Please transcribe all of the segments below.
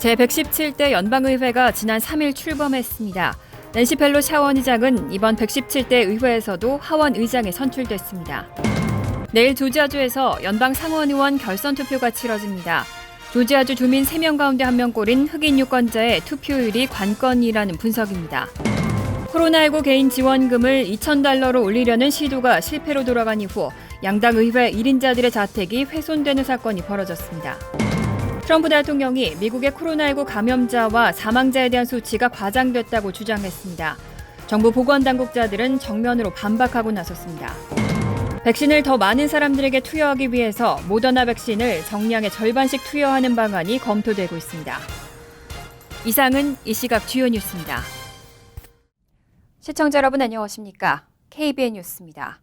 제117대 연방의회가 지난 3일 출범했습니다. 낸시 펠로시 하원 의장은 이번 117대 의회에서도 하원 의장에 선출됐습니다. 내일 조지아주에서 연방 상원의원 결선 투표가 치러집니다. 조지아주 주민 3명 가운데 1명 꼴인 흑인 유권자의 투표율이 관건이라는 분석입니다. 코로나19 개인 지원금을 $2,000로 올리려는 시도가 실패로 돌아간 이후 양당 의회 1인자들의 자택이 훼손되는 사건이 벌어졌습니다. 트럼프 대통령이 미국의 코로나19 감염자와 사망자에 대한 수치가 과장됐다고 주장했습니다. 정부 보건당국자들은 정면으로 반박하고 나섰습니다. 백신을 더 많은 사람들에게 투여하기 위해서 모더나 백신을 정량의 절반씩 투여하는 방안이 검토되고 있습니다. 이상은 이 시각 주요 뉴스입니다. 시청자 여러분 안녕하십니까? KBN 뉴스입니다.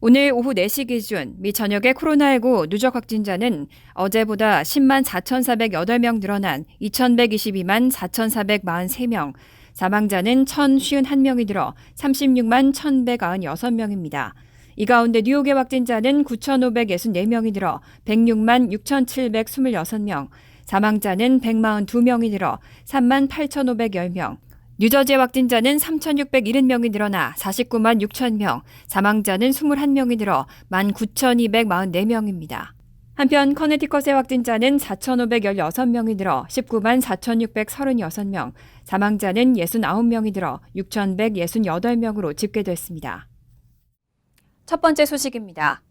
오늘 오후 4시 기준 미 전역의 코로나19 누적 확진자는 어제보다 10만 4,408명 늘어난 2,122만 4,443명, 사망자는 1,051명이 늘어 36만 1,196명입니다. 이 가운데 뉴욕의 확진자는 9,564명이 늘어 106만 6,726명, 사망자는 142명이 늘어 3만 8,510명, 뉴저지의 확진자는 3,670명이 늘어나 49만 6천명, 사망자는 21명이 늘어 19,244명입니다. 한편 커네티컷의 확진자는 4,516명이 늘어 19만 4,636명, 사망자는 69명이 늘어 6,168명으로 집계됐습니다. 첫 번째 소식입니다.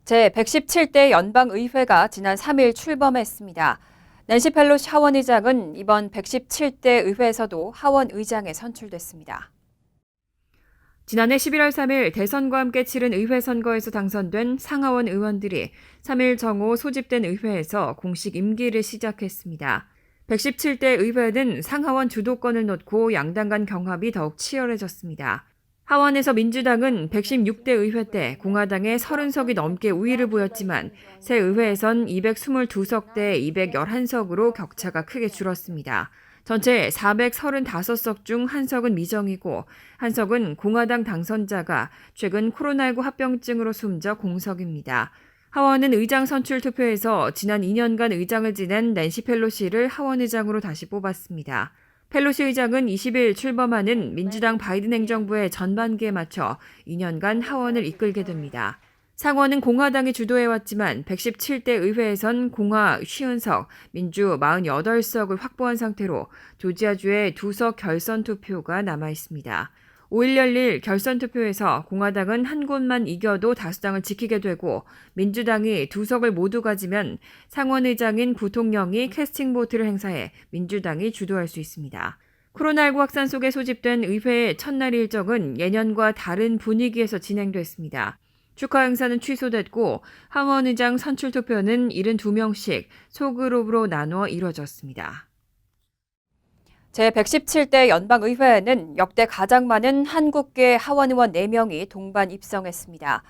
제117대 연방의회가 지난 3일 출범했습니다. 낸시 펠로시 하원 의장은 이번 117대 의회에서도 하원 의장에 선출됐습니다. 지난해 11월 3일 대선과 함께 치른 의회 선거에서 당선된 상하원 의원들이 3일 정오 소집된 의회에서 공식 임기를 시작했습니다. 117대 의회는 상하원 주도권을 놓고 양당 간 경합이 더욱 치열해졌습니다. 하원에서 민주당은 116대 의회 때 공화당에 30석이 넘게 우위를 보였지만 새 의회에선 222석 대 211석으로 격차가 크게 줄었습니다. 전체 435석 중 1석은 미정이고 1석은 공화당 당선자가 최근 코로나19 합병증으로 숨져 공석입니다. 하원은 의장 선출 투표에서 지난 2년간 의장을 지낸 낸시 펠로시를 하원 의장으로 다시 뽑았습니다. 펠로시 의장은 20일 출범하는 민주당 바이든 행정부의 전반기에 맞춰 2년간 하원을 이끌게 됩니다. 상원은 공화당이 주도해왔지만 117대 의회에선 공화 50석, 민주 48석을 확보한 상태로 조지아주에 2석 결선 투표가 남아있습니다. 5일 열릴 결선 투표에서 공화당은 한 곳만 이겨도 다수당을 지키게 되고 민주당이 2석을 모두 가지면 상원의장인 부통령이 캐스팅 보트를 행사해 민주당이 주도할 수 있습니다. 코로나19 확산 속에 소집된 의회의 첫날 일정은 예년과 다른 분위기에서 진행됐습니다. 축하 행사는 취소됐고 하원의장 선출 투표는 72명씩 소그룹으로 나눠 이뤄졌습니다. 제117대 연방의회에는 역대 가장 많은 한국계 하원의원 4명이 동반 입성했습니다.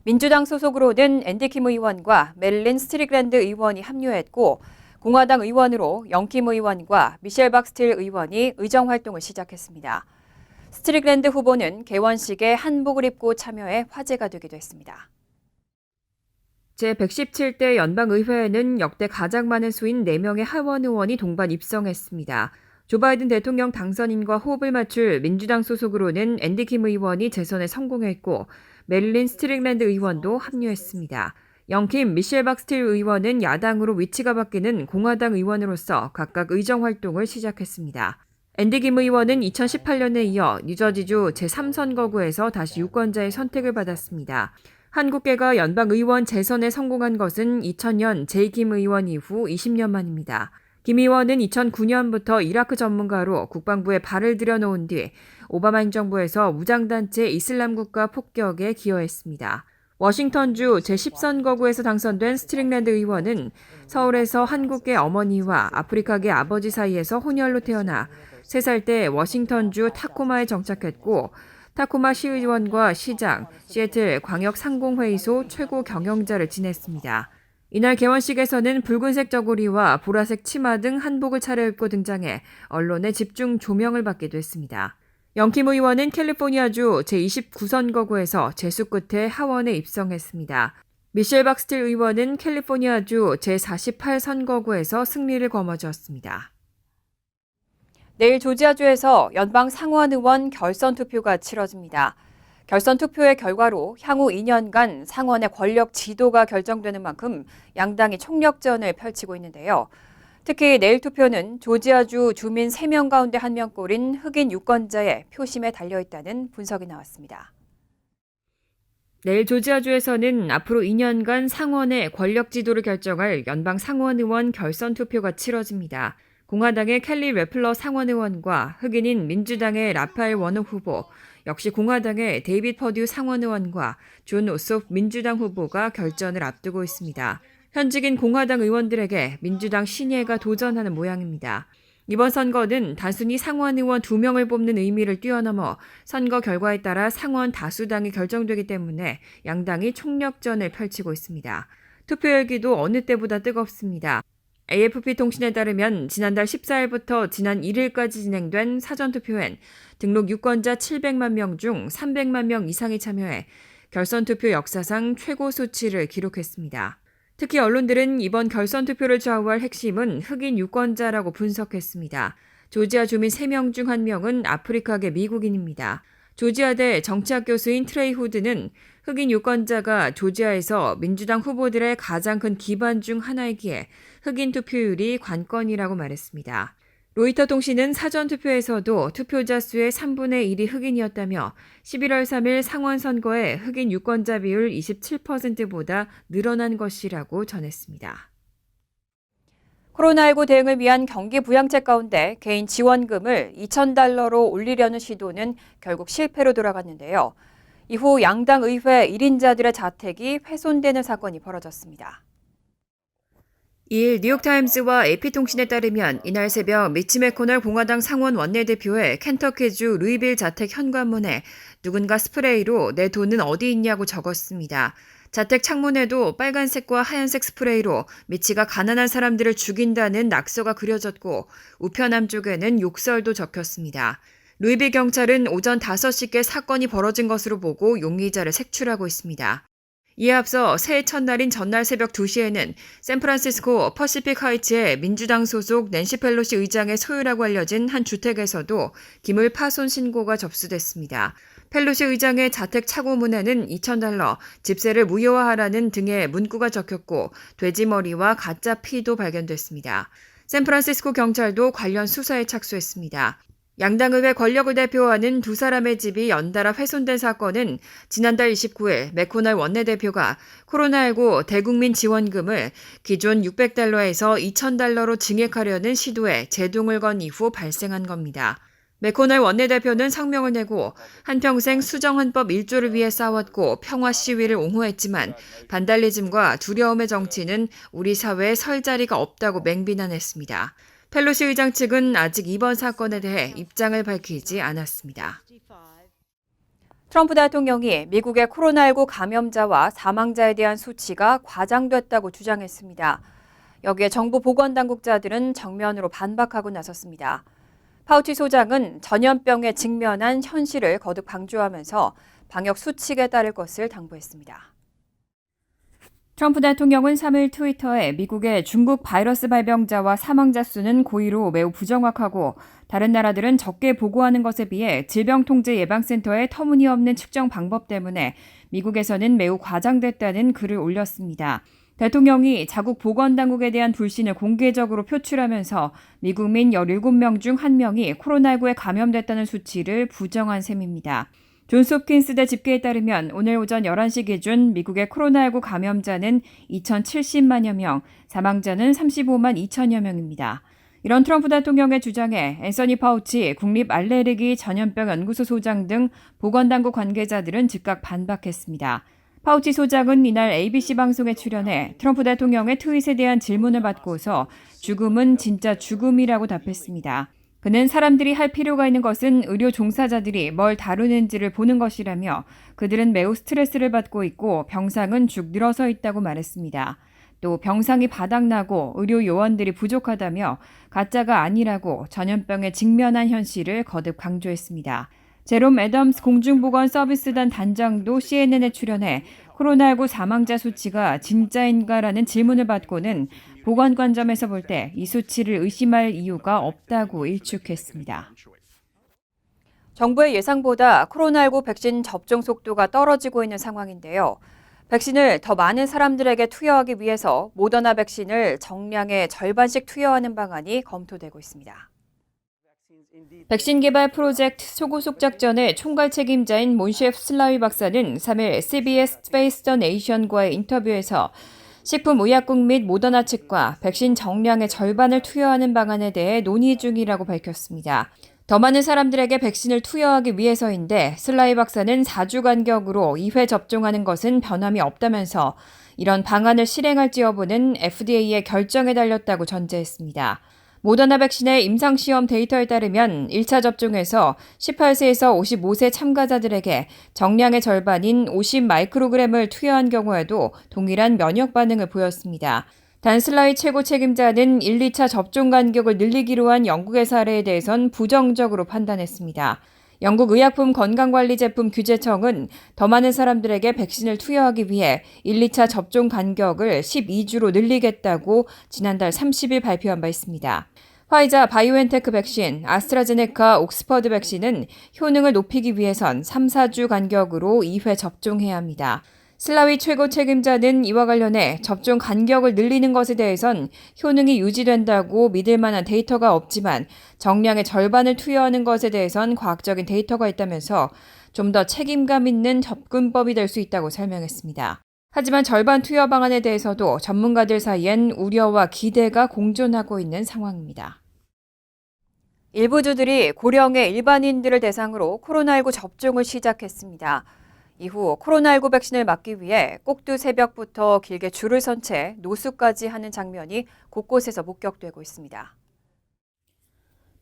민주당 소속으로는 앤디 킴 의원과 메릴린 스트릭랜드 의원이 합류했고 공화당 의원으로 영킴 의원과 미셸 박스틸 의원이 의정활동을 시작했습니다. 스트릭랜드 후보는 개원식에 한복을 입고 참여해 화제가 되기도 했습니다. 제117대 연방의회에는 역대 가장 많은 수인 4명의 하원 의원이 동반 입성했습니다. 조 바이든 대통령 당선인과 호흡을 맞출 민주당 소속으로는 앤디 킴 의원이 재선에 성공했고 메릴린 스트릭랜드 의원도 합류했습니다. 영킴, 미셸 박스틸 의원은 야당으로 위치가 바뀌는 공화당 의원으로서 각각 의정 활동을 시작했습니다. 앤디 킴 의원은 2018년에 이어 뉴저지주 제3선거구에서 다시 유권자의 선택을 받았습니다. 한국계가 연방의원 재선에 성공한 것은 2000년 제이 킴 의원 이후 20년 만입니다. 김 의원은 2009년부터 이라크 전문가로 국방부에 발을 들여놓은 뒤 오바마 행정부에서 무장단체 이슬람 국가 폭격에 기여했습니다. 워싱턴주 제10선거구에서 당선된 스트릭랜드 의원은 서울에서 한국계 어머니와 아프리카계 아버지 사이에서 혼혈로 태어나 3살 때 워싱턴주 타코마에 정착했고 타코마 시의원과 시장, 시애틀 광역상공회의소 최고 경영자를 지냈습니다. 이날 개원식에서는 붉은색 저고리와 보라색 치마 등 한복을 차려입고 등장해 언론의 집중 조명을 받기도 했습니다. 영킴 의원은 캘리포니아주 제29선거구에서 재수 끝에 하원에 입성했습니다. 미셸 박스틸 의원은 캘리포니아주 제48선거구에서 승리를 거머쥐었습니다. 내일 조지아주에서 연방 상원 의원 결선 투표가 치러집니다. 결선 투표의 결과로 향후 2년간 상원의 권력 지도가 결정되는 만큼 양당이 총력전을 펼치고 있는데요. 특히 내일 투표는 조지아주 주민 3명 가운데 1명꼴인 흑인 유권자의 표심에 달려있다는 분석이 나왔습니다. 내일 조지아주에서는 앞으로 2년간 상원의 권력 지도를 결정할 연방 상원 의원 결선 투표가 치러집니다. 공화당의 켈리 래플러 상원 의원과 흑인인 민주당의 라파엘 워너 후보, 역시 공화당의 데이빗 퍼듀 상원 의원과 존 오소프 민주당 후보가 결전을 앞두고 있습니다. 현직인 공화당 의원들에게 민주당 신예가 도전하는 모양입니다. 이번 선거는 단순히 상원 의원 2명을 뽑는 의미를 뛰어넘어 선거 결과에 따라 상원 다수당이 결정되기 때문에 양당이 총력전을 펼치고 있습니다. 투표 열기도 어느 때보다 뜨겁습니다. AFP 통신에 따르면 지난달 14일부터 지난 1일까지 진행된 사전투표엔 등록 유권자 700만 명 중 300만 명 이상이 참여해 결선 투표 역사상 최고 수치를 기록했습니다. 특히 언론들은 이번 결선 투표를 좌우할 핵심은 흑인 유권자라고 분석했습니다. 조지아 주민 3명 중 1명은 아프리카계 미국인입니다. 조지아대 정치학 교수인 트레이 후드는 흑인 유권자가 조지아에서 민주당 후보들의 가장 큰 기반 중 하나이기에 흑인 투표율이 관건이라고 말했습니다. 로이터 통신은 사전투표에서도 투표자 수의 3분의 1이 흑인이었다며 11월 3일 상원 선거의 흑인 유권자 비율 27%보다 늘어난 것이라고 전했습니다. 코로나19 대응을 위한 경기 부양책 가운데 개인 지원금을 $2,000로 올리려는 시도는 결국 실패로 돌아갔는데요. 이후 양당 의회 1인자들의 자택이 훼손되는 사건이 벌어졌습니다. 2일 뉴욕타임스와 AP통신에 따르면 이날 새벽 미치 매코널 공화당 상원 원내대표의 켄터키주 루이빌 자택 현관문에 누군가 스프레이로 내 돈은 어디 있냐고 적었습니다. 자택 창문에도 빨간색과 하얀색 스프레이로 미치가 가난한 사람들을 죽인다는 낙서가 그려졌고 우편 쪽에는 욕설도 적혔습니다. 루이빌 경찰은 오전 5시께 사건이 벌어진 것으로 보고 용의자를 색출하고 있습니다. 이에 앞서 새해 첫날인 전날 새벽 2시에는 샌프란시스코 퍼시픽 하이츠의 민주당 소속 낸시 펠로시 의장의 소유라고 알려진 한 주택에서도 기물 파손 신고가 접수됐습니다. 펠로시 의장의 자택 차고문에는 $2,000, 집세를 무효화하라는 등의 문구가 적혔고 돼지머리와 가짜 피도 발견됐습니다. 샌프란시스코 경찰도 관련 수사에 착수했습니다. 양당의회 권력을 대표하는 두 사람의 집이 연달아 훼손된 사건은 지난달 29일 매코널 원내대표가 코로나19 대국민 지원금을 기존 $600에서 $2,000로 증액하려는 시도에 제동을 건 이후 발생한 겁니다. 매코널 원내대표는 성명을 내고 한평생 수정헌법 1조를 위해 싸웠고 평화 시위를 옹호했지만 반달리즘과 두려움의 정치는 우리 사회에 설 자리가 없다고 맹비난했습니다. 펠로시 의장 측은 아직 이번 사건에 대해 입장을 밝히지 않았습니다. 트럼프 대통령이 미국의 코로나19 감염자와 사망자에 대한 수치가 과장됐다고 주장했습니다. 여기에 정부 보건당국자들은 정면으로 반박하고 나섰습니다. 파우치 소장은 전염병에 직면한 현실을 거듭 강조하면서 방역 수칙에 따를 것을 당부했습니다. 트럼프 대통령은 3일 트위터에 미국의 중국 바이러스 발병자와 사망자 수는 고의로 매우 부정확하고 다른 나라들은 적게 보고하는 것에 비해 질병통제예방센터의 터무니없는 측정 방법 때문에 미국에서는 매우 과장됐다는 글을 올렸습니다. 대통령이 자국 보건당국에 대한 불신을 공개적으로 표출하면서 미국민 17명 중 1명이 코로나19에 감염됐다는 수치를 부정한 셈입니다. 존스홉킨스대 집계에 따르면 오늘 오전 11시 기준 미국의 코로나19 감염자는 2,070만여 명, 사망자는 35만 2천여 명입니다. 이런 트럼프 대통령의 주장에 앤서니 파우치 국립알레르기 전염병 연구소 소장 등 보건당국 관계자들은 즉각 반박했습니다. 파우치 소장은 이날 ABC 방송에 출연해 트럼프 대통령의 트윗에 대한 질문을 받고서 죽음은 진짜 죽음이라고 답했습니다. 그는 사람들이 할 필요가 있는 것은 의료 종사자들이 뭘 다루는지를 보는 것이라며 그들은 매우 스트레스를 받고 있고 병상은 쭉 늘어서 있다고 말했습니다. 또 병상이 바닥나고 의료 요원들이 부족하다며 가짜가 아니라고 전염병에 직면한 현실을 거듭 강조했습니다. 제롬 애덤스 공중보건 서비스단 단장도 CNN에 출연해 코로나19 사망자 수치가 진짜인가라는 질문을 받고는 보건 관점에서 볼 때 이 수치를 의심할 이유가 없다고 일축했습니다. 정부의 예상보다 코로나19 백신 접종 속도가 떨어지고 있는 상황인데요. 백신을 더 많은 사람들에게 투여하기 위해서 모더나 백신을 정량의 절반씩 투여하는 방안이 검토되고 있습니다. 백신 개발 프로젝트 소고속 작전의 총괄 책임자인 몬셰프 슬라위 박사는 3일 CBS Face the Nation과의 인터뷰에서 식품의약국 및 모더나 측과 백신 정량의 절반을 투여하는 방안에 대해 논의 중이라고 밝혔습니다. 더 많은 사람들에게 백신을 투여하기 위해서인데 슬라이 박사는 4주 간격으로 2회 접종하는 것은 변함이 없다면서 이런 방안을 실행할지 여부는 FDA의 결정에 달렸다고 전제했습니다. 모더나 백신의 임상시험 데이터에 따르면 1차 접종에서 18세에서 55세 참가자들에게 정량의 절반인 50 마이크로그램을 투여한 경우에도 동일한 면역 반응을 보였습니다. 단 슬라이 최고 책임자는 1, 2차 접종 간격을 늘리기로 한 영국의 사례에 대해선 부정적으로 판단했습니다. 영국 의약품건강관리제품규제청은 더 많은 사람들에게 백신을 투여하기 위해 1, 2차 접종 간격을 12주로 늘리겠다고 지난달 30일 발표한 바 있습니다. 화이자 바이오엔테크 백신, 아스트라제네카 옥스퍼드 백신은 효능을 높이기 위해선 3, 4주 간격으로 2회 접종해야 합니다. 슬라위 최고 책임자는 이와 관련해 접종 간격을 늘리는 것에 대해선 효능이 유지된다고 믿을 만한 데이터가 없지만 정량의 절반을 투여하는 것에 대해선 과학적인 데이터가 있다면서 좀 더 책임감 있는 접근법이 될 수 있다고 설명했습니다. 하지만 절반 투여 방안에 대해서도 전문가들 사이엔 우려와 기대가 공존하고 있는 상황입니다. 일부 주들이 고령의 일반인들을 대상으로 코로나19 접종을 시작했습니다. 이후 코로나19 백신을 맞기 위해 꼭두 새벽부터 길게 줄을 선 채 노숙까지 하는 장면이 곳곳에서 목격되고 있습니다.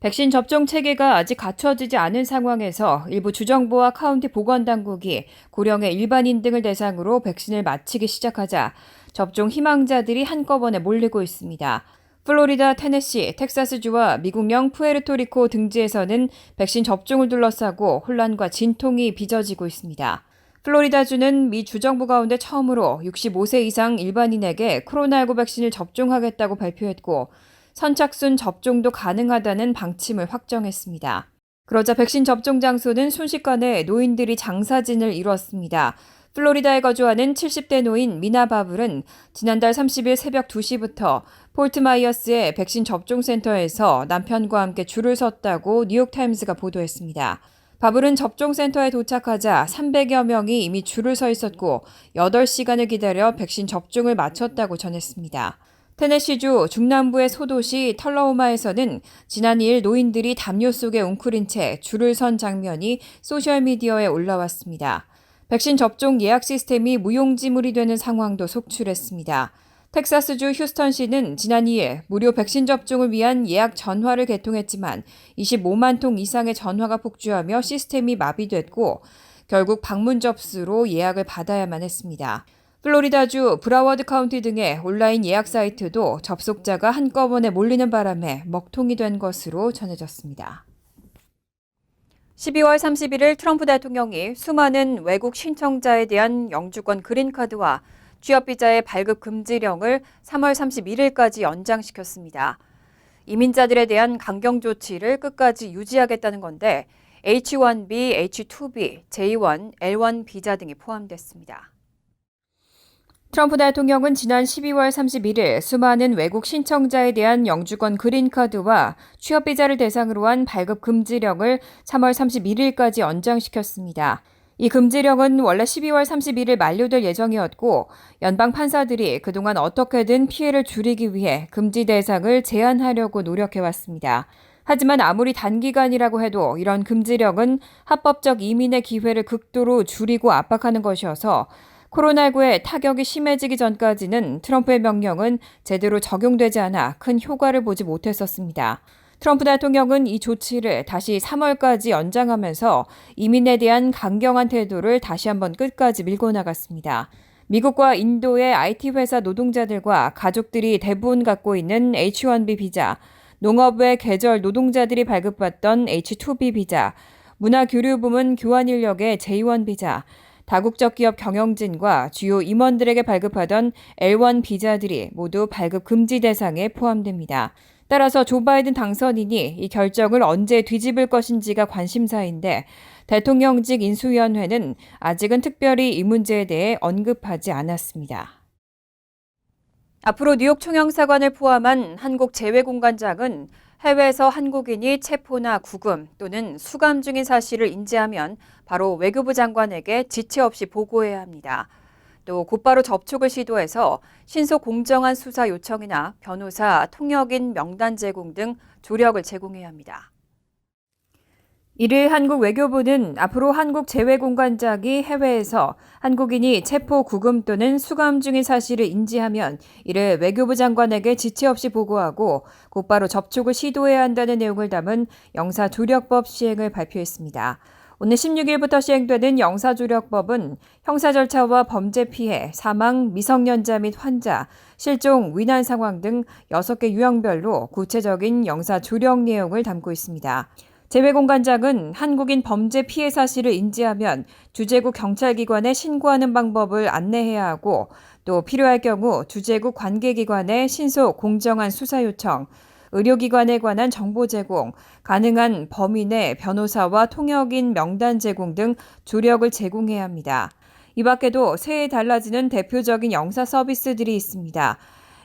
백신 접종 체계가 아직 갖춰지지 않은 상황에서 일부 주정부와 카운티 보건당국이 고령의 일반인 등을 대상으로 백신을 맞히기 시작하자 접종 희망자들이 한꺼번에 몰리고 있습니다. 플로리다, 테네시, 텍사스주와 미국령 푸에르토리코 등지에서는 백신 접종을 둘러싸고 혼란과 진통이 빚어지고 있습니다. 플로리다주는 미 주정부 가운데 처음으로 65세 이상 일반인에게 코로나19 백신을 접종하겠다고 발표했고 선착순 접종도 가능하다는 방침을 확정했습니다. 그러자 백신 접종 장소는 순식간에 노인들이 장사진을 이뤘습니다. 플로리다에 거주하는 70대 노인 미나 바블은 지난달 30일 새벽 2시부터 폴트마이어스의 백신 접종센터에서 남편과 함께 줄을 섰다고 뉴욕타임스가 보도했습니다. 바블은 접종센터에 도착하자 300여 명이 이미 줄을 서 있었고 8시간을 기다려 백신 접종을 마쳤다고 전했습니다. 테네시주 중남부의 소도시 털러오마에서는 지난 2일 노인들이 담요 속에 웅크린 채 줄을 선 장면이 소셜미디어에 올라왔습니다. 백신 접종 예약 시스템이 무용지물이 되는 상황도 속출했습니다. 텍사스주 휴스턴시는 지난 2일 무료 백신 접종을 위한 예약 전화를 개통했지만 25만 통 이상의 전화가 폭주하며 시스템이 마비됐고 결국 방문 접수로 예약을 받아야만 했습니다. 플로리다주 브라워드 카운티 등의 온라인 예약 사이트도 접속자가 한꺼번에 몰리는 바람에 먹통이 된 것으로 전해졌습니다. 12월 31일 트럼프 대통령이 수많은 외국 신청자에 대한 영주권 그린카드와 취업비자의 발급 금지령을 3월 31일까지 연장시켰습니다. 이민자들에 대한 강경 조치를 끝까지 유지하겠다는 건데 H-1B, H-2B, J-1, L-1 비자 등이 포함됐습니다. 트럼프 대통령은 지난 12월 31일 수많은 외국 신청자에 대한 영주권 그린카드와 취업비자를 대상으로 한 발급 금지령을 3월 31일까지 연장시켰습니다. 이 금지령은 원래 12월 31일 만료될 예정이었고 연방 판사들이 그동안 어떻게든 피해를 줄이기 위해 금지 대상을 제한하려고 노력해왔습니다. 하지만 아무리 단기간이라고 해도 이런 금지령은 합법적 이민의 기회를 극도로 줄이고 압박하는 것이어서 코로나19의 타격이 심해지기 전까지는 트럼프의 명령은 제대로 적용되지 않아 큰 효과를 보지 못했었습니다. 트럼프 대통령은 이 조치를 다시 3월까지 연장하면서 이민에 대한 강경한 태도를 다시 한번 끝까지 밀고 나갔습니다. 미국과 인도의 IT 회사 노동자들과 가족들이 대부분 갖고 있는 H-1B 비자, 농업의 계절 노동자들이 발급받던 H-2B 비자, 문화교류 부문 교환 인력의 J-1 비자, 다국적 기업 경영진과 주요 임원들에게 발급하던 L1 비자들이 모두 발급 금지 대상에 포함됩니다. 따라서 조 바이든 당선인이 이 결정을 언제 뒤집을 것인지가 관심사인데 대통령직 인수위원회는 아직은 특별히 이 문제에 대해 언급하지 않았습니다. 앞으로 뉴욕 총영사관을 포함한 한국 재외공관장은 해외에서 한국인이 체포나 구금 또는 수감 중인 사실을 인지하면 바로 외교부 장관에게 지체 없이 보고해야 합니다. 또 곧바로 접촉을 시도해서 신속 공정한 수사 요청이나 변호사, 통역인 명단 제공 등 조력을 제공해야 합니다. 이를 한국 외교부는 앞으로 한국 재외공관장이 해외에서 한국인이 체포, 구금 또는 수감 중인 사실을 인지하면 이를 외교부 장관에게 지체 없이 보고하고 곧바로 접촉을 시도해야 한다는 내용을 담은 영사조력법 시행을 발표했습니다. 오늘 16일부터 시행되는 영사조력법은 형사 절차와 범죄 피해, 사망, 미성년자 및 환자, 실종, 위난 상황 등 6개 유형별로 구체적인 영사조력 내용을 담고 있습니다. 재외공관장은 한국인 범죄 피해 사실을 인지하면 주재국 경찰기관에 신고하는 방법을 안내해야 하고 또 필요할 경우 주재국 관계기관에 신속 공정한 수사 요청, 의료기관에 관한 정보 제공, 가능한 범인의 변호사와 통역인 명단 제공 등 조력을 제공해야 합니다. 이 밖에도 새해 달라지는 대표적인 영사 서비스들이 있습니다.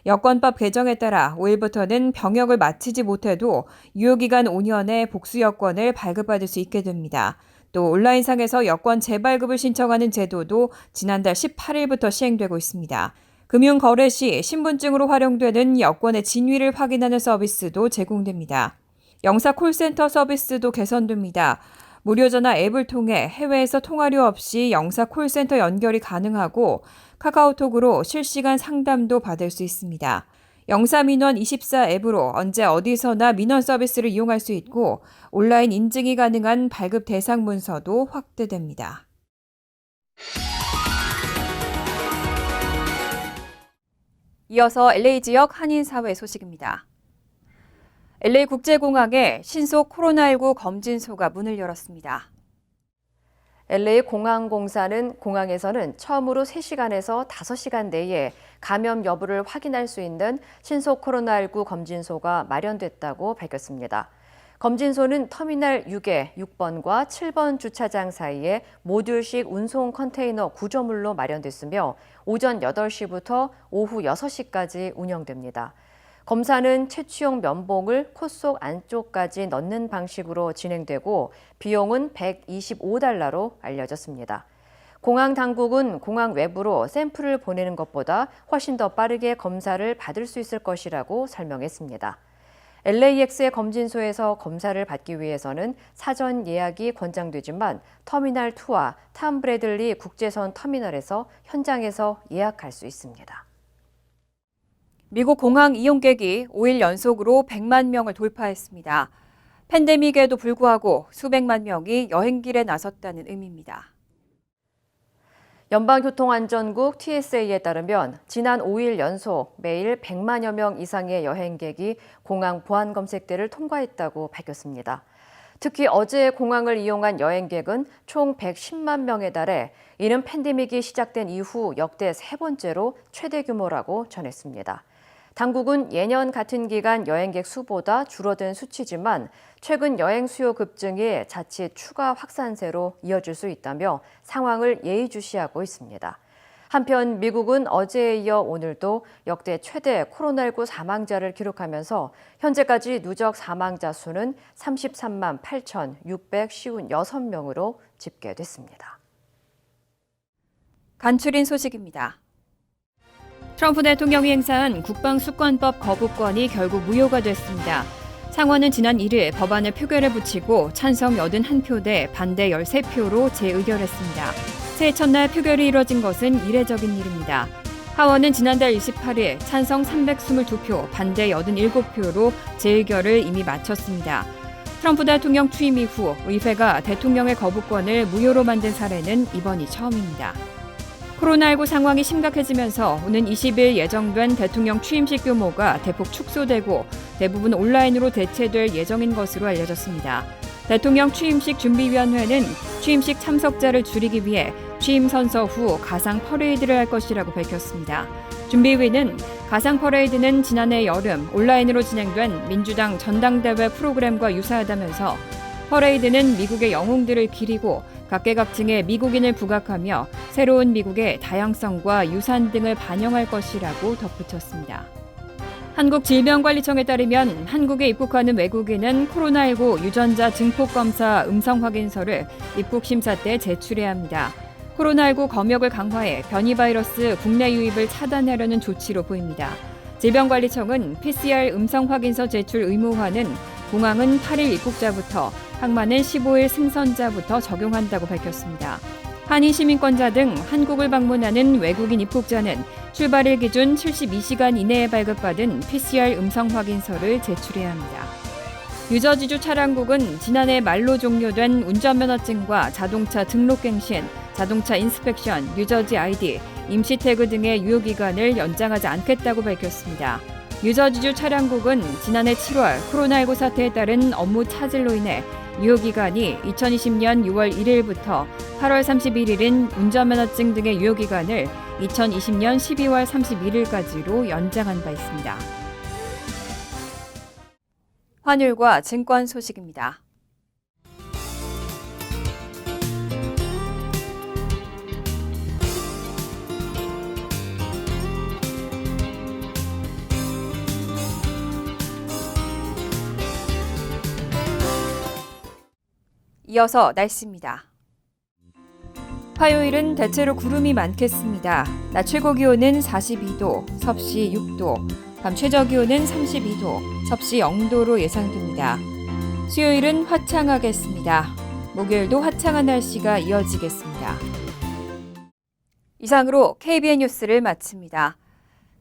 여권법 개정에 따라 5일부터는 병역을 마치지 못해도 유효기간 5년의 복수 여권을 발급받을 수 있게 됩니다. 또 온라인상에서 여권 재발급을 신청하는 제도도 지난달 18일부터 시행되고 있습니다. 금융거래 시 신분증으로 활용되는 여권의 진위를 확인하는 서비스도 제공됩니다. 영사 콜센터 서비스도 개선됩니다. 무료 전화 앱을 통해 해외에서 통화료 없이 영사 콜센터 연결이 가능하고 카카오톡으로 실시간 상담도 받을 수 있습니다. 영사민원 24 앱으로 언제 어디서나 민원 서비스를 이용할 수 있고 온라인 인증이 가능한 발급 대상 문서도 확대됩니다. 이어서 LA 지역 한인사회 소식입니다. LA 국제공항에 신속 코로나19 검진소가 문을 열었습니다. LA 공항공사는 공항에서는 처음으로 3시간에서 5시간 내에 감염 여부를 확인할 수 있는 신속 코로나19 검진소가 마련됐다고 밝혔습니다. 검진소는 터미널 6의 6번과 7번 주차장 사이에 모듈식 운송 컨테이너 구조물로 마련됐으며 오전 8시부터 오후 6시까지 운영됩니다. 검사는 채취용 면봉을 코 속 안쪽까지 넣는 방식으로 진행되고 비용은 $125로 알려졌습니다. 공항 당국은 공항 외부로 샘플을 보내는 것보다 훨씬 더 빠르게 검사를 받을 수 있을 것이라고 설명했습니다. LAX의 검진소에서 검사를 받기 위해서는 사전 예약이 권장되지만 터미널 2와 탐 브래들리 국제선 터미널에서 현장에서 예약할 수 있습니다. 미국 공항 이용객이 5일 연속으로 100만 명을 돌파했습니다. 팬데믹에도 불구하고 수백만 명이 여행길에 나섰다는 의미입니다. 연방교통안전국 TSA에 따르면 지난 5일 연속 매일 100만여 명 이상의 여행객이 공항 보안 검색대를 통과했다고 밝혔습니다. 특히 어제 공항을 이용한 여행객은 총 110만 명에 달해 이는 팬데믹이 시작된 이후 역대 3번째로 최대 규모라고 전했습니다. 당국은 예년 같은 기간 여행객 수보다 줄어든 수치지만 최근 여행 수요 급증이 자칫 추가 확산세로 이어질 수 있다며 상황을 예의주시하고 있습니다. 한편 미국은 어제에 이어 오늘도 역대 최대 코로나19 사망자를 기록하면서 현재까지 누적 사망자 수는 33만 8,656명으로 집계됐습니다. 간추린 소식입니다. 트럼프 대통령이 행사한 국방수권법 거부권이 결국 무효가 됐습니다. 상원은 지난 1일 법안을 표결에 붙이고 찬성 81표 대 반대 13표로 재의결했습니다. 새해 첫날 표결이 이뤄진 것은 이례적인 일입니다. 하원은 지난달 28일 찬성 322표, 반대 87표로 재의결을 이미 마쳤습니다. 트럼프 대통령 취임 이후 의회가 대통령의 거부권을 무효로 만든 사례는 이번이 처음입니다. 코로나19 상황이 심각해지면서 오는 20일 예정된 대통령 취임식 규모가 대폭 축소되고 대부분 온라인으로 대체될 예정인 것으로 알려졌습니다. 대통령 취임식 준비위원회는 취임식 참석자를 줄이기 위해 취임 선서 후 가상 퍼레이드를 할 것이라고 밝혔습니다. 준비위는 가상 퍼레이드는 지난해 여름 온라인으로 진행된 민주당 전당대회 프로그램과 유사하다면서 퍼레이드는 미국의 영웅들을 기리고 각계각층의 미국인을 부각하며 새로운 미국의 다양성과 유산 등을 반영할 것이라고 덧붙였습니다. 한국질병관리청에 따르면 한국에 입국하는 외국인은 코로나19 유전자 증폭검사 음성 확인서를 입국 심사 때 제출해야 합니다. 코로나19 검역을 강화해 변이 바이러스 국내 유입을 차단하려는 조치로 보입니다. 질병관리청은 PCR 음성 확인서 제출 의무화는 공항은 8일 입국자부터, 항만은 15일 승선자부터 적용한다고 밝혔습니다. 한인 시민권자 등 한국을 방문하는 외국인 입국자는 출발일 기준 72시간 이내에 발급받은 PCR 음성 확인서를 제출해야 합니다. 유저지주 차량국은 지난해 말로 종료된 운전면허증과 자동차 등록갱신, 자동차 인스펙션, 유저지 아이디, 임시 태그 등의 유효기간을 연장하지 않겠다고 밝혔습니다. 유저지주 차량국은 지난해 7월 코로나19 사태에 따른 업무 차질로 인해 유효기간이 2020년 6월 1일부터 8월 31일인 운전면허증 등의 유효기간을 2020년 12월 31일까지로 연장한 바 있습니다. 환율과 증권 소식입니다. 이어서 날씨입니다. 화요일은 대체로 구름이 많겠습니다. 낮 최고 기온은 42도, 섭씨 6도, 밤 최저 기온은 32도, 섭씨 0도로 예상됩니다. 수요일은 화창하겠습니다. 목요일도 화창한 날씨가 이어지겠습니다. 이상으로 KBN 뉴스를 마칩니다.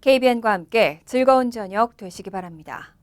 KBN과 함께 즐거운 저녁 되시기 바랍니다.